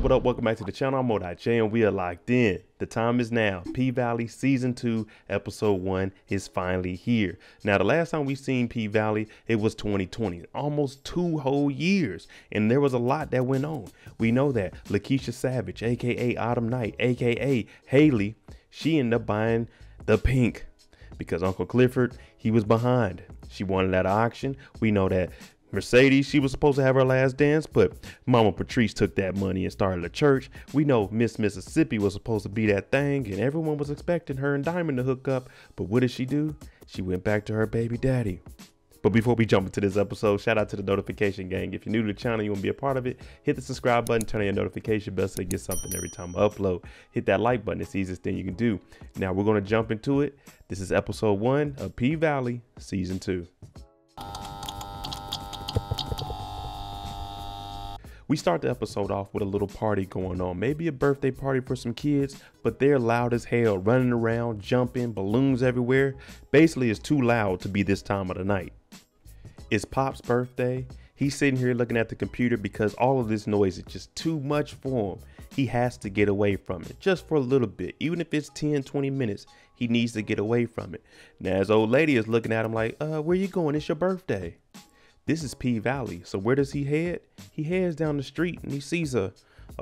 What up? Welcome back to the channel. I'm Moedotj and we are locked in. The time is now. PValley Season 2, Episode 1 is finally here. Now, the last time we seen PValley, it was 2020. Almost 2 whole years. And there was a lot that went on. We know that Lakeisha Savage, a.k.a. Autumn Night, a.k.a. Hailey, she ended up buying the pink. Because Uncle Clifford, he was behind. She won that auction. We know that Mercedes, she was supposed to have her last dance, but Mama Patrice took that money and started a church. We know Miss Mississippi was supposed to be that thing, and everyone was expecting her and Diamond to hook up. But what did she do? She went back to her baby daddy. But before we jump into this episode, shout out to the notification gang. If you're new to the channel, you want to be a part of it, hit the subscribe button, turn on your notification bell so you get something every time I upload. Hit that like button. It's the easiest thing you can do. Now we're going to jump into it. This is episode 1 of PValley Season 2. We start the episode off with a little party going on, maybe a birthday party for some kids, but they're loud as hell, running around, jumping, balloons everywhere. Basically, it's too loud to be this time of the night. It's Pop's birthday. He's sitting here looking at the computer because all of this noise is just too much for him. He has to get away from it just for a little bit. Even if it's 10-20 minutes, he needs to get away from it. Now, his old lady is looking at him like, where you going? It's your birthday. This is PValley, so where does he head? He heads down the street and he sees a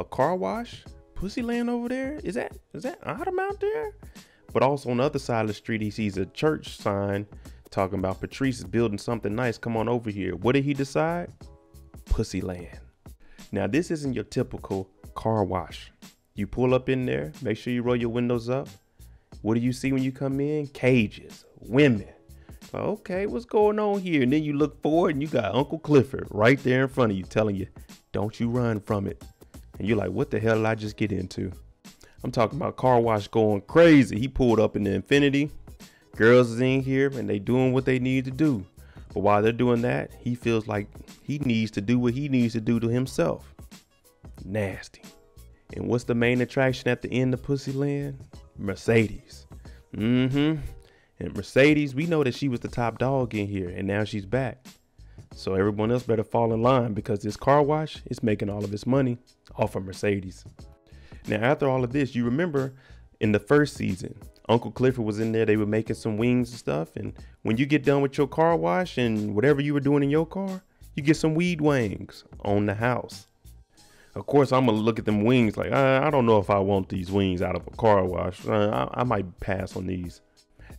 car wash. PussyLand over there? Is that Autumn out there? But also on the other side of the street, he sees a church sign talking about Patrice is building something nice. Come on over here. What did he decide? PussyLand. Now, this isn't your typical car wash. You pull up in there, make sure you roll your windows up. What do you see when you come in? Cages, women. Okay, what's going on here? And then you look forward and you got Uncle Clifford right there in front of you telling you, don't you run from it. And you're like, what the hell did I just get into? I'm talking about car wash going crazy. He pulled up in the Infinity. Girls is in here and they doing what they need to do. But while they're doing that, he feels like he needs to do what he needs to do to himself. Nasty. And what's the main attraction at the end of PussyLand? Mercedes. And Mercedes, we know that she was the top dog in here and now she's back. So everyone else better fall in line because this car wash is making all of its money off of Mercedes. Now, after all of this, you remember in the first season, Uncle Clifford was in there. They were making some wings and stuff. And when you get done with your car wash and whatever you were doing in your car, you get some weed wings on the house. Of course, I'm going to look at them wings like, I don't know if I want these wings out of a car wash. I might pass on these.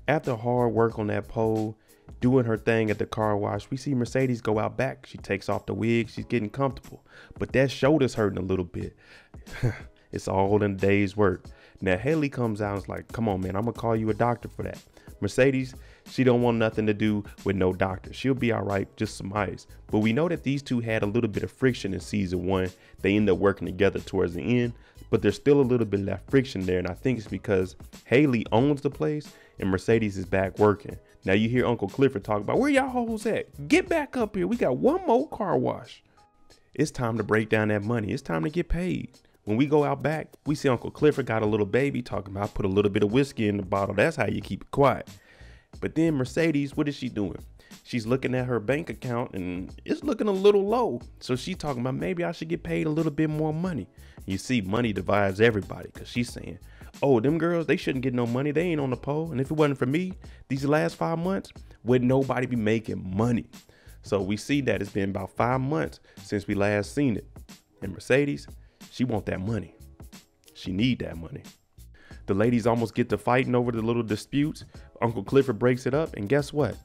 After hard work on that pole, doing her thing at the car wash, we see Mercedes go out back. She takes off the wig. She's getting comfortable. But that shoulder's hurting a little bit. It's all in a day's work. Now, Hailey comes out and is like, come on, man, I'm going to call you a doctor for that. Mercedes, she don't want nothing to do with no doctor. She'll be all right, just some ice. But we know that these two had a little bit of friction in season 1. They end up working together towards the end. But there's still a little bit of that friction there. And I think it's because Hailey owns the place and Mercedes is back working. Now you hear Uncle Clifford talk about, where y'all hoes at? Get back up here. We got one more car wash. It's time to break down that money. It's time to get paid. When we go out back, we see Uncle Clifford got a little baby talking about put a little bit of whiskey in the bottle. That's how you keep it quiet. But then Mercedes, what is she doing? She's looking at her bank account and it's looking a little low. So she's talking about maybe I should get paid a little bit more money. You see, money divides everybody because she's saying, oh, them girls, they shouldn't get no money. They ain't on the pole. And if it wasn't for me, these last 5 months, would nobody be making money? So we see that it's been about 5 months since we last seen it. And Mercedes, she want that money. She need that money. The ladies almost get to fighting over the little disputes. Uncle Clifford breaks it up. And guess what?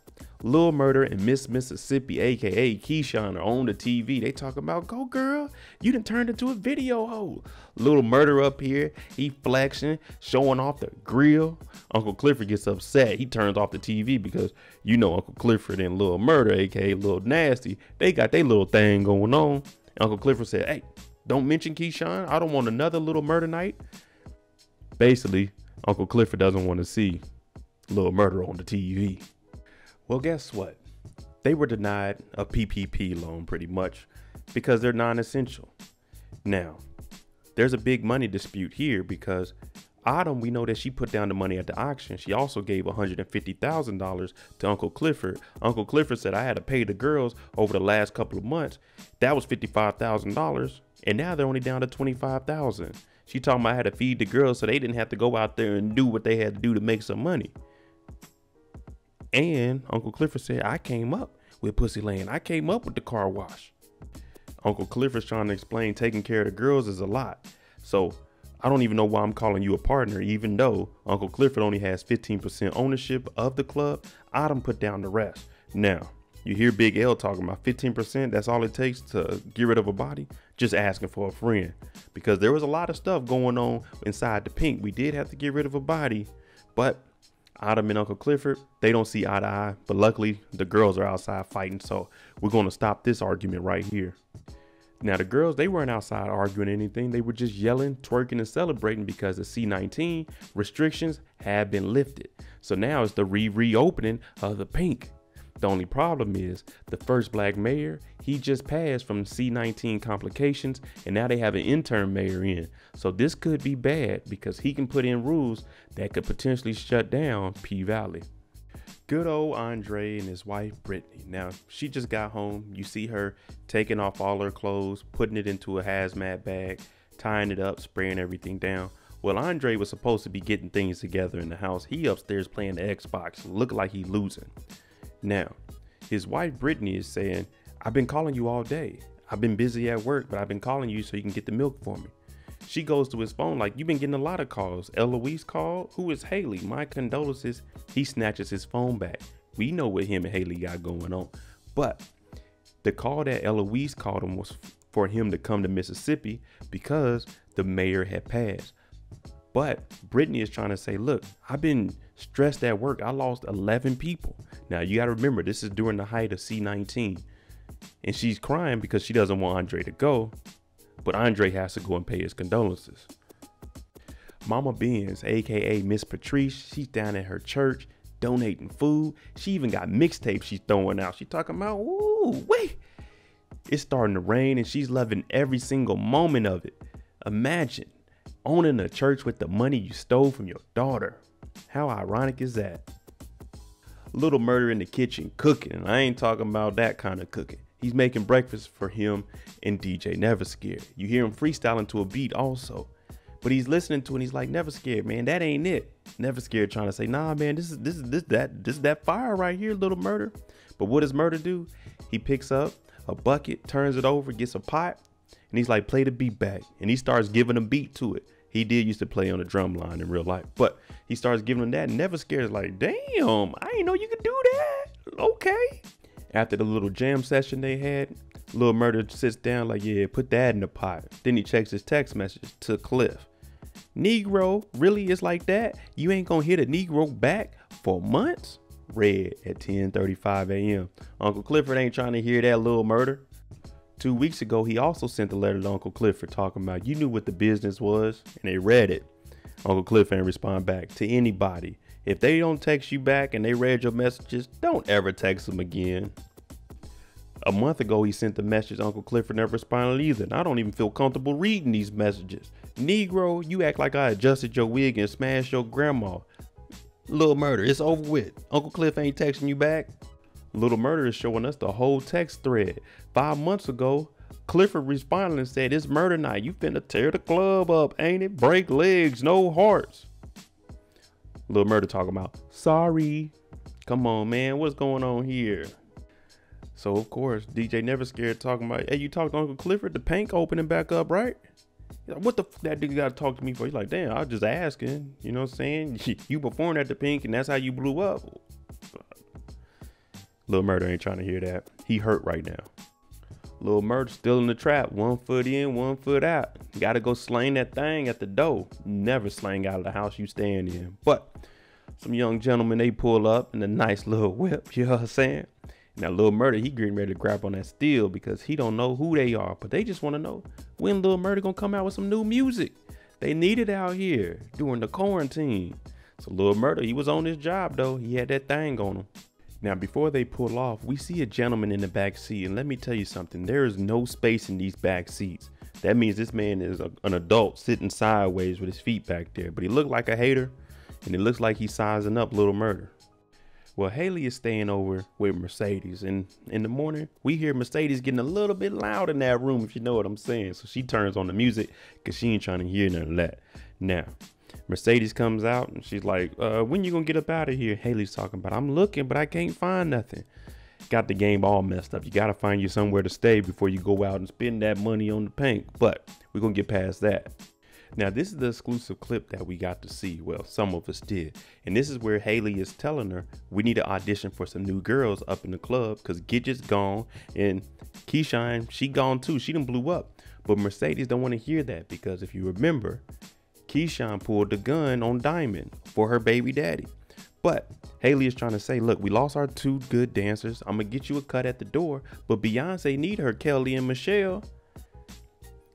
Lil Murda and Miss Mississippi, a.k.a. Keyshawn, are on the TV. They talking about, go girl, you done turned into a video hoe. Little Murda up here, he flexing, showing off the grill. Uncle Clifford gets upset. He turns off the TV because you know Uncle Clifford and Lil Murda, a.k.a. Lil Nasty, they got their little thing going on. Uncle Clifford said, hey, don't mention Keyshawn. I don't want another Little Murda night. Basically, Uncle Clifford doesn't want to see Lil Murda on the TV. Well, guess what? They were denied a PPP loan pretty much because they're non-essential. Now, there's a big money dispute here because Autumn, we know that she put down the money at the auction. She also gave $150,000 to Uncle Clifford. Uncle Clifford said, I had to pay the girls over the last couple of months. That was $55,000. And now they're only down to 25,000. She talking about how to feed the girls so they didn't have to go out there and do what they had to do to make some money. And Uncle Clifford said, I came up with PussyLand. I came up with the car wash. Uncle Clifford's trying to explain taking care of the girls is a lot. So I don't even know why I'm calling you a partner, even though Uncle Clifford only has 15% ownership of the club. I done put down the rest. Now, you hear Big L talking about 15%. That's all it takes to get rid of a body. Just asking for a friend, because there was a lot of stuff going on inside the pink. We did have to get rid of a body, but Adam and Uncle Clifford, they don't see eye to eye. But luckily, the girls are outside fighting, so we're going to stop this argument right here. Now, the girls, they weren't outside arguing anything. They were just yelling, twerking, and celebrating because the C-19 restrictions had been lifted. So now it's the reopening of the pink. The only problem is the first black mayor, he just passed from C-19 complications, and now they have an intern mayor in. So this could be bad because he can put in rules that could potentially shut down PValley. Good old Andre and his wife, Brittany. Now, she just got home. You see her taking off all her clothes, putting it into a hazmat bag, tying it up, spraying everything down. Well, Andre was supposed to be getting things together in the house. He upstairs playing the Xbox, look like he losing. Now, his wife, Brittany, is saying, I've been calling you all day. I've been busy at work, but I've been calling you so you can get the milk for me. She goes to his phone like, you've been getting a lot of calls. Eloise called. Who is Hailey? My condolences. He snatches his phone back. We know what him and Hailey got going on. But the call that Eloise called him was for him to come to Mississippi because the mayor had passed. But Brittany is trying to say, look, I've been stressed at work. I lost 11 people. Now, you got to remember, this is during the height of C-19. And she's crying because she doesn't want Andre to go. But Andre has to go and pay his condolences. Mama Benz, aka Miss Patrice, she's down at her church donating food. She even got mixtapes she's throwing out. She talking about, ooh, wait. It's starting to rain and she's loving every single moment of it. Imagine owning a church with the money you stole from your daughter. How ironic is that? Little Murda in the kitchen cooking, and I ain't talking about that kind of cooking. He's making breakfast for him and DJ Never Scared. You hear him freestyling to a beat also. But he's listening to it and he's like, Never Scared, man, that ain't it. Never Scared trying to say, nah, man, this is that fire right here, Little Murda. But what does Murda do? He picks up a bucket, turns it over, gets a pot, and he's like, play the beat back. And he starts giving a beat to it. He did used to play on the drum line in real life, but he starts giving him that. And Never Scared is like, damn, I didn't know you could do that. Okay. After the little jam session they had, Lil Murda sits down like, yeah, put that in the pot. Then he checks his text message to Cliff. Negro, really is like that? You ain't gonna hit a Negro back for months? Red at 10:35 a.m. Uncle Clifford ain't trying to hear that, Lil Murda. 2 weeks ago, he also sent a letter to Uncle Clifford talking about you knew what the business was, and they read it. Uncle Clifford ain't respond back to anybody. If they don't text you back and they read your messages, don't ever text them again. A month ago, he sent the message. Uncle Clifford never responded either. And I don't even feel comfortable reading these messages. Negro, you act like I adjusted your wig and smashed your grandma. Little Murda, it's over with. Uncle Cliff ain't texting you back. Little Murda is showing us the whole text thread. 5 months ago, Clifford responded and said, it's murder night. You finna tear the club up, ain't it? Break legs, no hearts. Little Murda talking about, sorry. Come on, man, what's going on here? So, of course, DJ Never Scared talking about, hey, you talked to Uncle Clifford, the pink opening back up, right? What the f that nigga gotta talk to me for? He's like, damn, I was just asking. You know what I'm saying? You performed at the pink and that's how you blew up. Lil Murda ain't trying to hear that. He hurt right now. Lil Murda still in the trap. 1 foot in, 1 foot out. Gotta go slang that thing at the door. Never slang out of the house you stand in. But some young gentlemen, they pull up in a nice little whip. You know what I'm saying? Now, Lil Murda, he getting ready to grab on that steel because he don't know who they are. But they just want to know when Lil Murda gonna come out with some new music. They need it out here during the quarantine. So Lil Murda, he was on his job though. He had that thing on him. Now, before they pull off, we see a gentleman in the back seat. And let me tell you something. There is no space in these back seats. That means this man is an adult sitting sideways with his feet back there. But he looked like a hater. And it looks like he's sizing up Lil Murda. Well, Hailey is staying over with Mercedes, and in the morning, we hear Mercedes getting a little bit loud in that room, if you know what I'm saying. So she turns on the music because she ain't trying to hear none of that. Now, Mercedes comes out and she's like, when you gonna get up out of here? Hailey's talking about, I'm looking, but I can't find nothing. Got the game all messed up. You gotta find you somewhere to stay before you go out and spend that money on the paint. But we're gonna get past that. Now, this is the exclusive clip that we got to see. Well, some of us did. And this is where Hailey is telling her we need to audition for some new girls up in the club because Gidget's gone and Keyshawn, she gone too. She done blew up. But Mercedes don't want to hear that because if you remember, Keyshawn pulled the gun on Diamond for her baby daddy. But Hailey is trying to say, look, we lost our 2 good dancers. I'm going to get you a cut at the door. But Beyonce need her, Kelly and Michelle.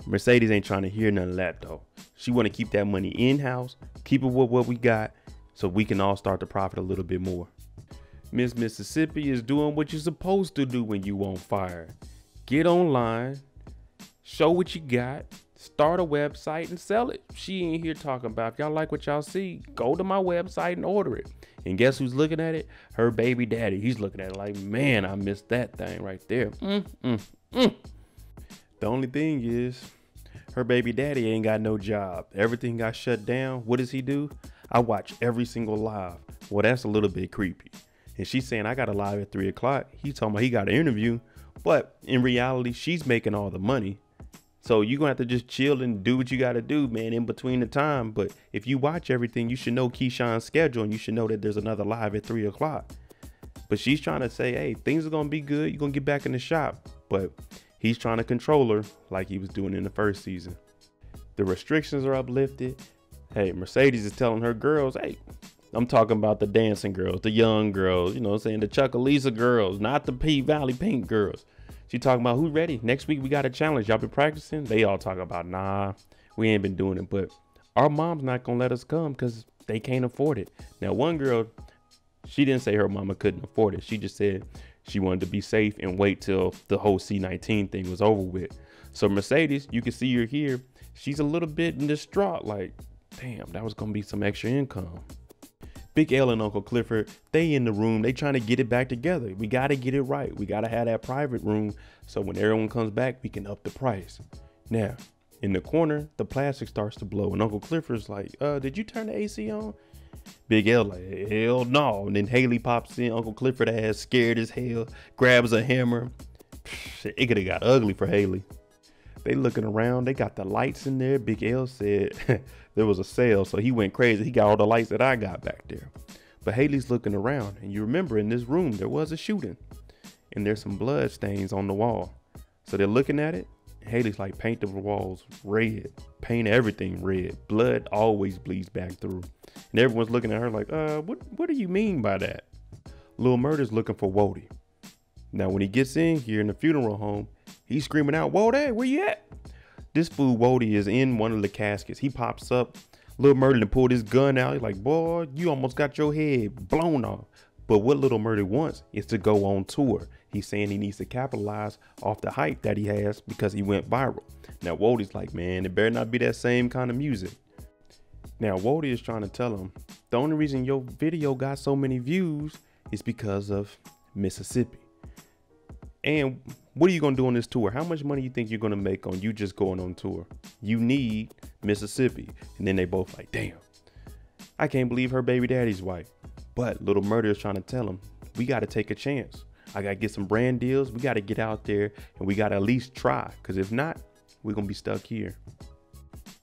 Mercedes ain't trying to hear none of that though. She want to keep that money in-house, keep it with what we got so we can all start to profit a little bit more. Miss Mississippi is doing what you're supposed to do when you on fire. Get online, show what you got, start a website and sell it. She ain't here talking about if y'all like what y'all see, go to my website and order it. And guess who's looking at it? Her baby daddy. He's looking at it like, man, I missed that thing right there. The only thing is, her baby daddy ain't got no job. Everything got shut down. What does he do? I watch every single live. Well, that's a little bit creepy. And she's saying, I got a live at 3 o'clock. He's talking about he got an interview. But in reality, she's making all the money. So you're going to have to just chill and do what you got to do, man, in between the time. But if you watch everything, you should know Keyshawn's schedule and you should know that there's another live at 3 o'clock. But she's trying to say, hey, things are going to be good. You're going to get back in the shop. But he's trying to control her like he was doing in the first season. The restrictions are uplifted. Hey, Mercedes is telling her girls, hey, I'm talking about the dancing girls, the young girls, you know what I'm saying? The Chuckalisa girls, not the PValley Pink girls. She talking about who's ready. Next week, we got a challenge. Y'all been practicing? They all talk about, nah, we ain't been doing it. But our mom's not going to let us come because they can't afford it. Now, one girl, she didn't say her mama couldn't afford it. She just said she wanted to be safe and wait till the whole C-19 thing was over with. So Mercedes, you can see her here. She's a little bit distraught, like, damn, that was going to be some extra income. Big L and Uncle Clifford, they in the room. They trying to get it back together. We got to get it right. We got to have that private room so when everyone comes back, we can up the price. Now, in the corner, the plastic starts to blow. And Uncle Clifford's like, did you turn the AC on? Big L like, hell no. And then Hailey pops in. Uncle Clifford ass scared as hell, grabs a hammer. It could have got ugly for Hailey. They looking around. They got the lights in there. Big L said there was a sale, so he went crazy. He got all the lights that I got back there. But Hailey's looking around, and you remember in this room there was a shooting, and there's some blood stains on the wall. So they're looking at it. Hailey's like, paint the walls red, paint everything red. Blood always bleeds back through. And everyone's looking at her like, what do you mean by that? Lil Murda's looking for Woedotj. Now, when he gets in here in the funeral home, he's screaming out, Woedotj, where you at? This fool Woedotj is in one of the caskets. He pops up. Lil Murda pulled his gun out. He's like, boy, you almost got your head blown off. But what Lil Murda wants is to go on tour. He's saying he needs to capitalize off the hype that he has because he went viral. Now, Woedotj's like, man, it better not be that same kind of music. Now, Woedotj is trying to tell him, the only reason your video got so many views is because of Mississippi. And what are you going to do on this tour? How much money you think you're going to make on you just going on tour? You need Mississippi. And then they both like, damn, I can't believe her baby daddy's white. But Lil Murda is trying to tell him, we got to take a chance. I got to get some brand deals. We got to get out there and we got to at least try. Because if not, we're going to be stuck here.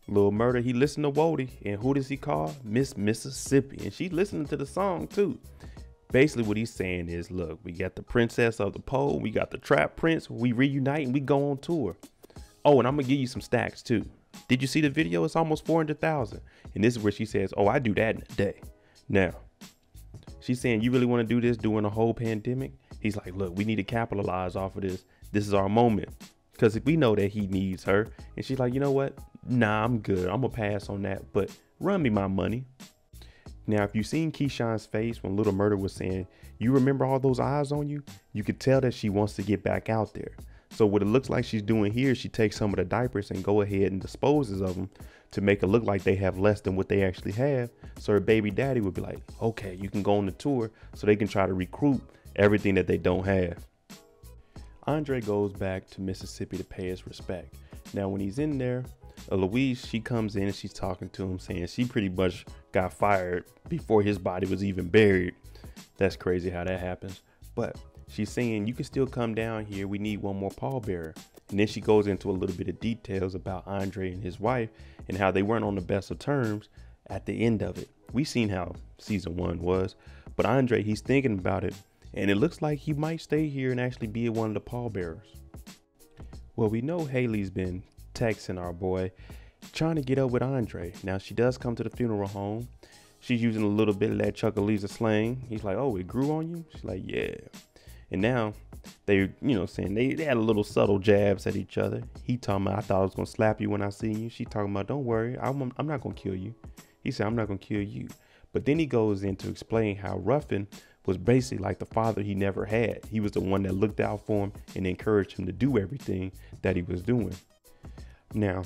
Lil Murda, he listened to Woedotj. And who does he call? Miss Mississippi. And she's listening to the song too. Basically what he's saying is, look, we got the princess of the pole. We got the trap prince. We reunite and we go on tour. Oh, and I'm going to give you some stacks too. Did you see the video? It's almost 400,000. And this is where she says, oh, I do that in a day. Now, she's saying, you really want to do this during a whole pandemic? He's like, look, we need to capitalize off of this. This is our moment. Because we know that he needs her. And she's like, you know what? Nah, I'm good. I'm going to pass on that. But run me my money. Now, if you've seen Keyshawn's face when Lil Murda was saying, you remember all those eyes on you? You could tell that she wants to get back out there. So what it looks like she's doing here, she takes some of the diapers and go ahead and disposes of them to make it look like they have less than what they actually have. So her baby daddy would be like, okay, you can go on the tour, so they can try to recruit everything that they don't have. Andre goes back to Mississippi to pay his respect. Now when he's in there, Louise, she comes in and she's talking to him, saying she pretty much got fired before his body was even buried. That's crazy how that happens. But she's saying, you can still come down here. We need one more pallbearer. And then she goes into a little bit of details about Andre and his wife and how they weren't on the best of terms at the end of it. We seen how season 1 was, but Andre, he's thinking about it, and it looks like he might stay here and actually be one of the pallbearers. Well, we know Hailey's been texting our boy, trying to get up with Andre. Now she does come to the funeral home. She's using a little bit of that Chuckalisa slang. He's like, oh, it grew on you? She's like, yeah. And now they, saying they had a little subtle jabs at each other. He talking about, I thought I was going to slap you when I seen you. She talking about, don't worry, I'm not going to kill you. He said, I'm not going to kill you. But then he goes in to explain how Ruffin was basically like the father he never had. He was the one that looked out for him and encouraged him to do everything that he was doing. Now,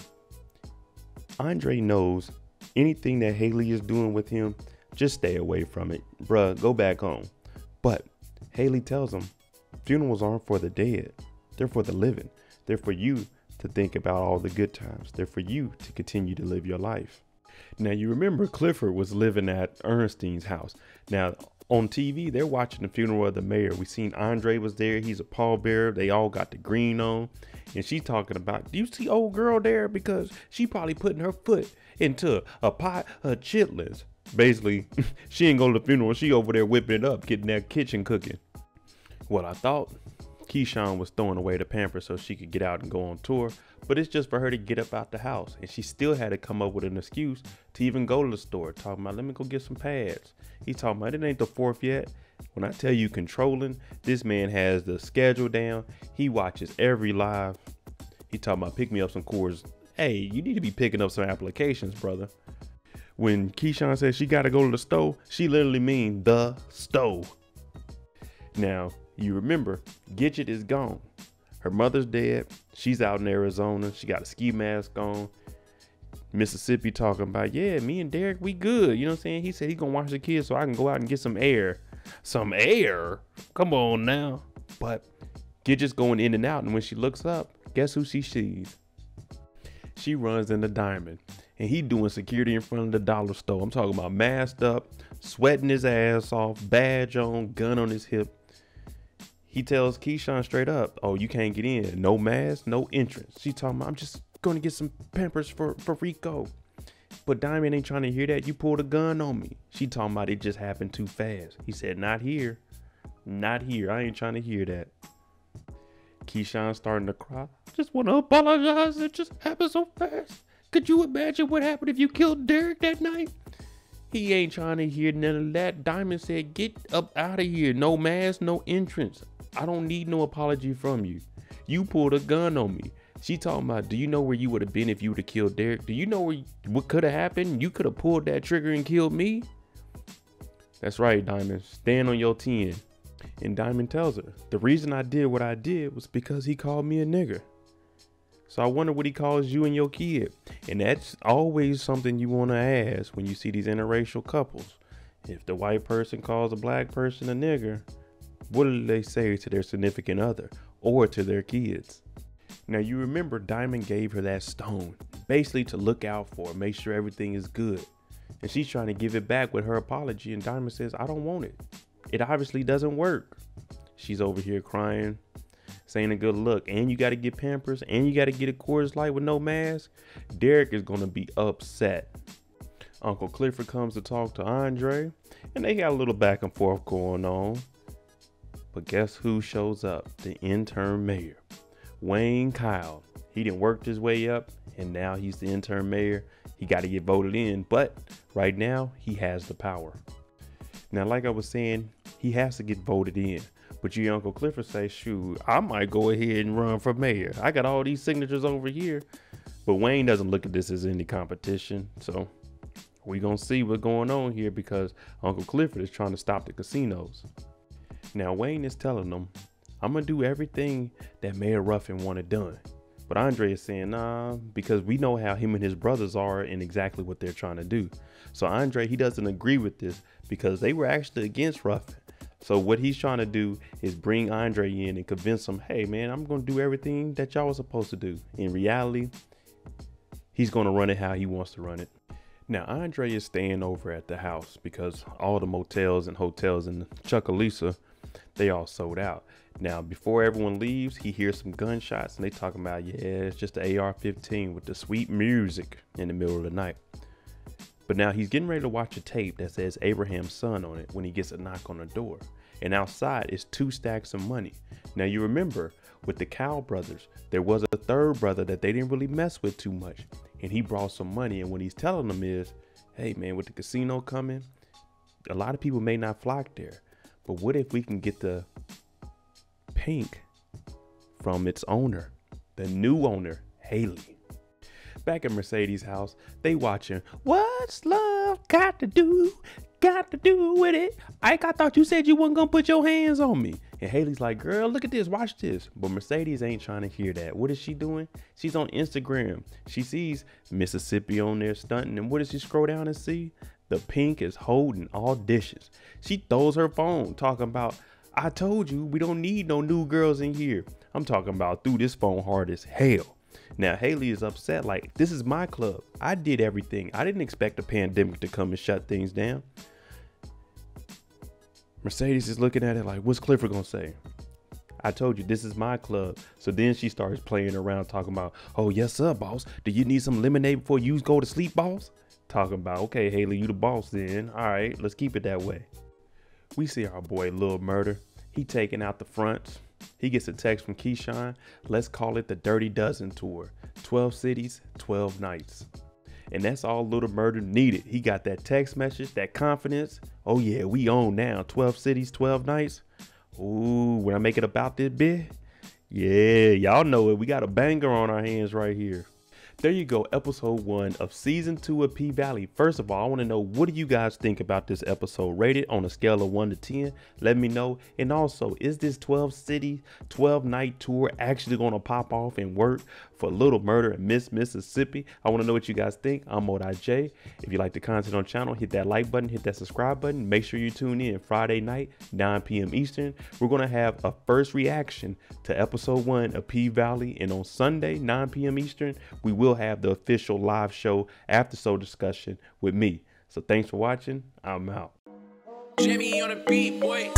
Andre knows anything that Hailey is doing with him, just stay away from it. Bruh, go back home. But Hailey tells him, funerals aren't for the dead. They're for the living. They're for you to think about all the good times. They're for you to continue to live your life. Now, you remember Clifford was living at Ernestine's house. Now, on TV, they're watching the funeral of the mayor. We seen Andre was there. He's a pallbearer. They all got the green on. And she's talking about, do you see old girl there? Because she probably putting her foot into a pot of chitlins. Basically, she ain't going to the funeral. She over there whipping it up, getting that kitchen cooking. Well, I thought Keyshawn was throwing away the Pampers so she could get out and go on tour, but it's just for her to get up out the house. And she still had to come up with an excuse to even go to the store, talking about, let me go get some pads. He's talking about, it ain't the 4th yet. When I tell you controlling, this man has the schedule down. He watches every live. He talking about, pick me up some Coors. Hey, you need to be picking up some applications, brother. When Keyshawn says she got to go to the store, she literally means the store. Now, you remember, Gidget is gone. Her mother's dead. She's out in Arizona. She got a ski mask on. Mississippi talking about, yeah, me and Derrick, we good. You know what I'm saying? He said he gonna watch the kids so I can go out and get some air. Some air? Come on now. But Gidget's going in and out, and when she looks up, guess who she sees? She runs into Diamond, and he doing security in front of the dollar store. I'm talking about masked up, sweating his ass off, badge on, gun on his hip. He tells Keyshawn straight up, oh, you can't get in. No mask, no entrance. She talking about, I'm just going to get some Pampers for Rico. But Diamond ain't trying to hear that. You pulled a gun on me. She talking about it just happened too fast. He said, not here. Not here. I ain't trying to hear that. Keyshawn starting to cry. Just want to apologize. It just happened so fast. Could you imagine what happened if you killed Derrick that night? He ain't trying to hear none of that. Diamond said, get up out of here. No mask, no entrance. I don't need no apology from you. You pulled a gun on me. She talking about, do you know where you would have been if you would have killed Derrick? Do you know what could have happened? You could have pulled that trigger and killed me. That's right, Diamond. Stand on your 10. And Diamond tells her, the reason I did what I did was because he called me a nigger. So I wonder what he calls you and your kid. And that's always something you want to ask when you see these interracial couples. If the white person calls a black person a nigger, what do they say to their significant other or to their kids? Now, you remember Diamond gave her that stone, basically to look out for, make sure everything is good. And she's trying to give it back with her apology. And Diamond says, I don't want it. It obviously doesn't work. She's over here crying, saying a good look. And you got to get Pampers and you got to get a Coors Light with no mask. Derrick is going to be upset. Uncle Clifford comes to talk to Andre, and they got a little back and forth going on. But guess who shows up? The interim mayor, Wayne Kyle. He didn't work his way up, and now he's the interim mayor. He got to get voted in, but right now he has the power. Now, like I was saying, he has to get voted in. But your Uncle Clifford says, shoot, I might go ahead and run for mayor. I got all these signatures over here. But Wayne doesn't look at this as any competition. So we're going to see what's going on here because Uncle Clifford is trying to stop the casinos. Now, Wayne is telling them, I'm going to do everything that Mayor Ruffin wanted done. But Andre is saying, nah, because we know how him and his brothers are and exactly what they're trying to do. So Andre, he doesn't agree with this because they were actually against Ruffin. So what he's trying to do is bring Andre in and convince him, hey man, I'm going to do everything that y'all was supposed to do. In reality, he's going to run it how he wants to run it. Now, Andre is staying over at the house because all the motels and hotels in Chucalissa, they all sold out. Now, before everyone leaves, he hears some gunshots and they talking about, yeah, it's just the AR-15 with the sweet music in the middle of the night. But now he's getting ready to watch a tape that says Abraham's son on it when he gets a knock on the door. And outside is 2 stacks of money. Now, you remember with the Cow brothers, there was a third brother that they didn't really mess with too much. And he brought some money. And what he's telling them is, hey man, with the casino coming, a lot of people may not flock there. But what if we can get the pink from its owner, the new owner, Hailey? Back at Mercedes' house, they watching What's Love Got to Do with It? Ike, I thought you said you wasn't gonna put your hands on me. And Hailey's like, girl, look at this, watch this. But Mercedes ain't trying to hear that. What is she doing? She's on Instagram. She sees Mississippi on there stunting. And what does she scroll down and see? The pink is holding all dishes. She throws her phone talking about, I told you we don't need no new girls in here. I'm talking about through this phone hard as hell. Now, Hailey is upset like, this is my club. I did everything. I didn't expect a pandemic to come and shut things down. Mercedes is looking at it like, what's Clifford gonna say? I told you, this is my club. So then she starts playing around talking about, oh, yes, sir, boss. Do you need some lemonade before you go to sleep, boss? Talking about, okay, Hailey, you the boss then. All right, let's keep it that way. We see our boy, Lil Murda. He taking out the fronts. He gets a text from Keyshawn. Let's call it the Dirty Dozen Tour. 12 cities, 12 nights. And that's all Little Murda needed. He got that text message, that confidence. Oh yeah, we own now. 12 cities, 12 nights. Ooh, when I make it about this bit, yeah, y'all know it. We got a banger on our hands right here. There you go, episode 1 of season 2 of PValley. First of all, I want to know, what do you guys think about this episode? Rate it on a scale of 1 to 10. Let me know. And also, is this 12 city, 12 night tour actually going to pop off and work for Little Murda and Miss Mississippi? I want to know what you guys think. I'm Moedotj. If you like the content on the channel, hit that like button, hit that subscribe button. Make sure you tune in Friday night, 9 p.m. Eastern. We're going to have a first reaction to episode 1 of PValley. And on Sunday, 9 p.m. Eastern, we will have the official live show after show discussion with me. So thanks for watching. I'm out. Jimmy on the beat, boy.